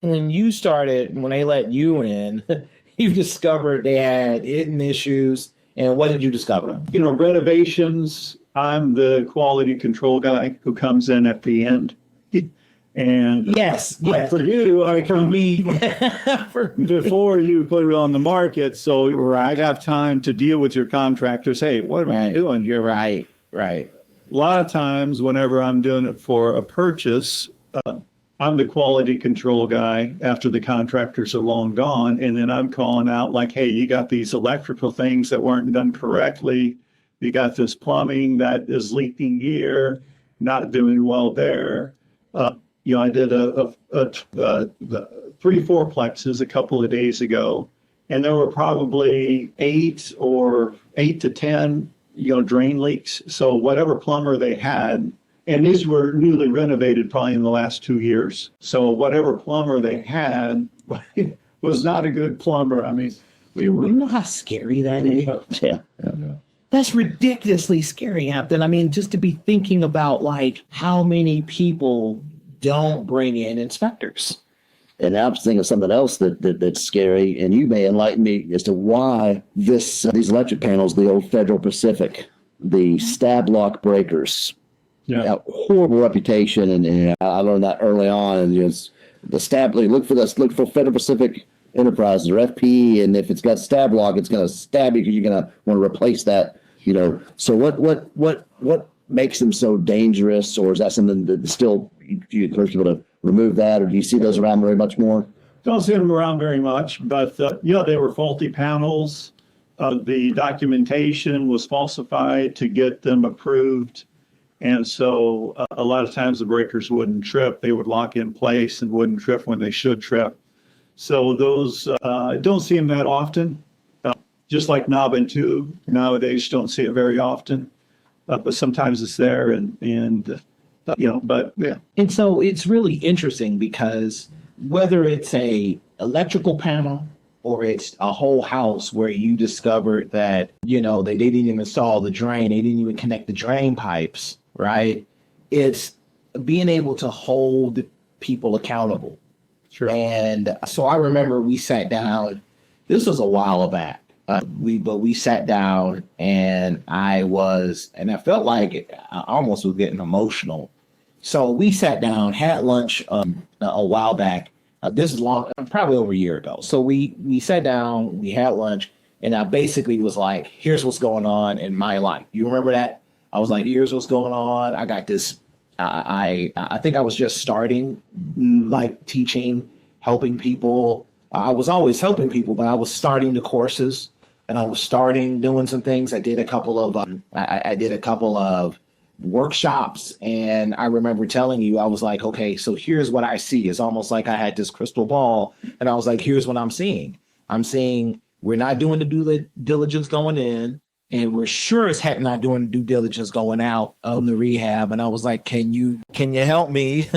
when they let you in, you discovered they had hidden issues. And what did you discover? Renovations, I'm the quality control guy who comes in at the end. And Yes, like yes. for you, I come meet before you put it on the market. So I have time to deal with your contractors. Hey, what am I doing? You're right, right. A lot of times, whenever I'm doing it for a purchase, I'm the quality control guy after the contractors are long gone. And then I'm calling out like, hey, you got these electrical things that weren't done correctly. You got this plumbing that is leaking here, not doing well there. I did three fourplexes a couple of days ago, and there were probably eight to 10, drain leaks. So whatever plumber they had, and these were newly renovated probably in the last 2 years. So whatever plumber they had was not a good plumber. I mean, You know how scary that is? yeah. That's ridiculously scary, Hampton. I mean, just to be thinking about like how many people don't bring in inspectors. And I was thinking of something else that's scary, and you may enlighten me as to why these electric panels, the old Federal Pacific, the stab lock breakers, horrible reputation, and I learned that early on. And the stab, look for Federal Pacific Enterprises or FP, and if it's got stab lock, it's going to stab you because you're going to want to replace that. So what makes them so dangerous, or is that something that still you encourage people to remove that, or do you see those around very much more? Don't see them around very much, but they were faulty panels. The documentation was falsified to get them approved. And so a lot of times the breakers wouldn't trip. They would lock in place and wouldn't trip when they should trip. So those, don't see them that often. Just like knob and tube, nowadays don't see it very often. But sometimes it's there but yeah. And so it's really interesting because whether it's a electrical panel or it's a whole house where you discovered that, they didn't even install the drain, they didn't even connect the drain pipes, right? It's being able to hold people accountable. Sure. And so I remember we sat down, this was a while back. We sat down and I felt like I almost was getting emotional. So we sat down, had lunch a while back. This is long, probably over a year ago. So we sat down, we had lunch, and I basically was like, here's what's going on in my life. You remember that? I was like, here's what's going on. I got this. I think I was just starting, like teaching, helping people. I was always helping people, but I was starting the courses. And I was starting doing some things. I did a couple of workshops, and I remember telling you, I was like, okay, so here's what I see. It's almost like I had this crystal ball, and I was like, here's what I'm seeing. I'm seeing we're not doing the due diligence going in, and we're sure as heck not doing the due diligence going out on the rehab. And I was like, can you help me?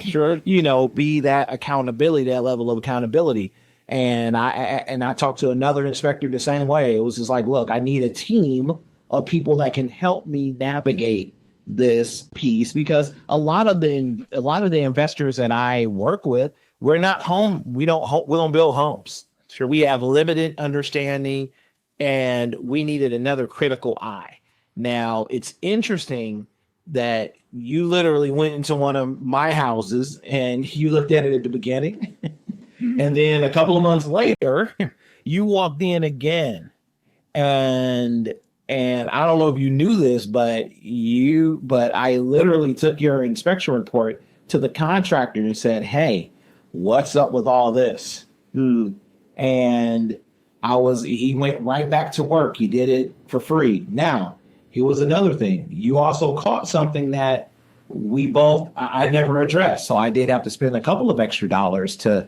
Sure, be that accountability, that level of accountability. And I talked to another inspector the same way. It was just like, look, I need a team of people that can help me navigate this piece, because a lot of the investors that I work with, we're not home. We don't build homes. Sure, we have limited understanding, and we needed another critical eye. Now, it's interesting that you literally went into one of my houses and you looked at it at the beginning. And then a couple of months later, you walked in again. And I don't know if you knew this, but I literally took your inspection report to the contractor and said, hey, what's up with all this? And he went right back to work. He did it for free. Now, here was another thing. You also caught something that I never addressed. So I did have to spend a couple of extra dollars to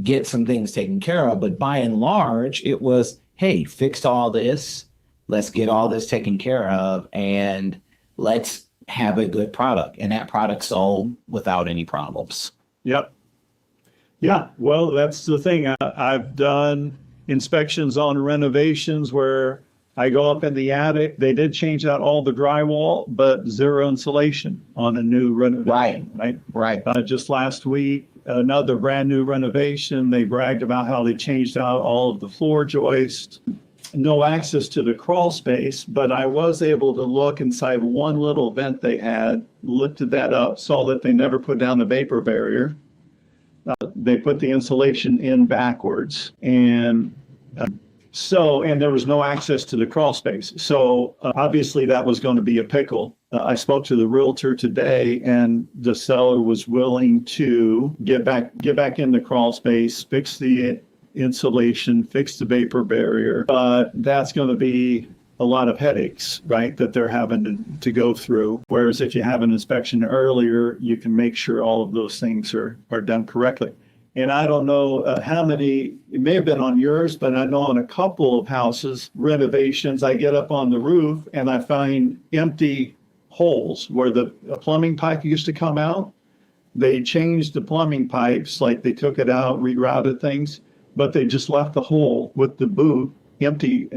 get some things taken care of. But by and large, it was, hey, fix all this. Let's get all this taken care of, and let's have a good product. And that product sold without any problems. Yep. Yeah, well, that's the thing. I've done inspections on renovations where I go up in the attic. They did change out all the drywall, but zero insulation on a new renovation. Right. Just last week, another brand new renovation. They bragged about how they changed out all of the floor joists. No access to the crawl space, but I was able to look inside one little vent they had, lifted that up, saw that they never put down the vapor barrier. They put the insulation in backwards, and and there was no access to the crawl space. So obviously that was going to be a pickle. I spoke to the realtor today, and the seller was willing to get back in the crawl space, fix the insulation, fix the vapor barrier. But that's going to be a lot of headaches, right, that they're having to go through. Whereas if you have an inspection earlier, you can make sure all of those things are done correctly. And I don't know how many, it may have been on yours, but I know on a couple of houses, renovations, I get up on the roof and I find empty holes where the plumbing pipe used to come out. They changed the plumbing pipes, like they took it out, rerouted things, but they just left the hole with the boot empty,